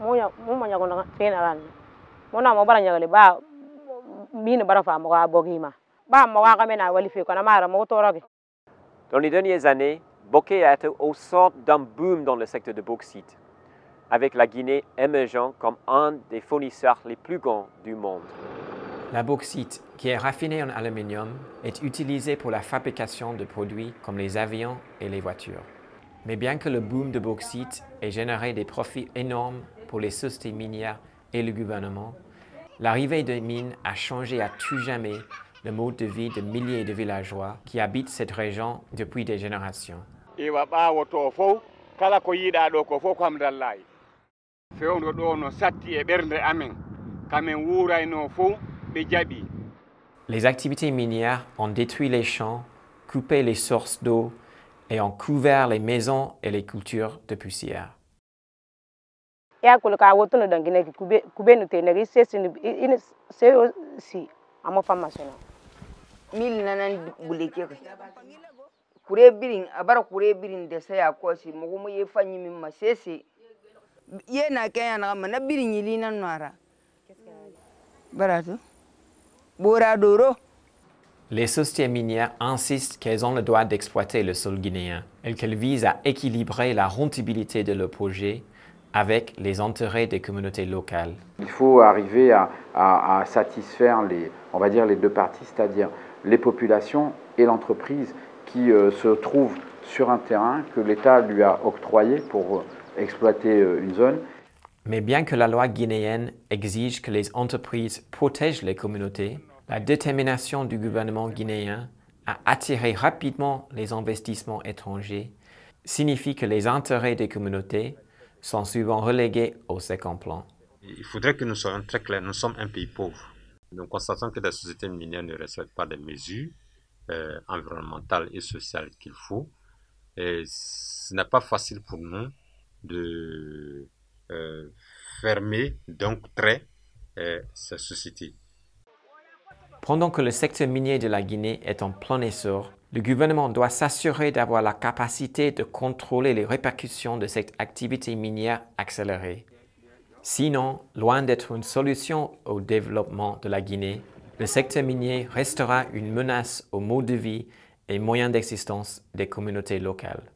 Moya mumanya ko fenaran mona mo bara nyagali ba mine bara fa mo ga bogima ba mo ga kamena wali fe ko na mara mo toroge. Dans les dernières années, Bokeh a été au centre d'un boom dans le secteur de bauxite, avec la Guinée émergeant comme un des fournisseurs les plus grands du monde. La bauxite, qui est raffinée en aluminium, est utilisée pour la fabrication de produits comme les avions et les voitures. Mais bien que le boom de bauxite ait généré des profits énormes pour les sociétés minières et le gouvernement, l'arrivée des mines a changé à tout jamais le mode de vie de milliers de villageois qui habitent cette région depuis des générations. Les activités minières ont détruit les champs, coupé les sources d'eau et ont couvert les maisons et les cultures de poussière. Les sociétés minières insistent qu'elles ont le droit d'exploiter le sol guinéen et qu'elles visent à équilibrer la rentabilité de leur projet avec les intérêts des communautés locales. Il faut arriver à satisfaire on va dire les deux parties, c'est-à-dire les populations et l'entreprise qui se trouvent sur un terrain que l'État lui a octroyé pour exploiter une zone. Mais bien que la loi guinéenne exige que les entreprises protègent les communautés, la détermination du gouvernement guinéen à attirer rapidement les investissements étrangers signifie que les intérêts des communautés sont souvent relégués au second plan. Il faudrait que nous soyons très clairs, nous sommes un pays pauvre. Nous constatons que la société minière ne respecte pas les mesures environnementales et sociales qu'il faut. Et ce n'est pas facile pour nous de fermer d'un trait cette société. Pendant que le secteur minier de la Guinée est en plein essor, le gouvernement doit s'assurer d'avoir la capacité de contrôler les répercussions de cette activité minière accélérée. Sinon, loin d'être une solution au développement de la Guinée, le secteur minier restera une menace au mode de vie et moyens d'existence des communautés locales.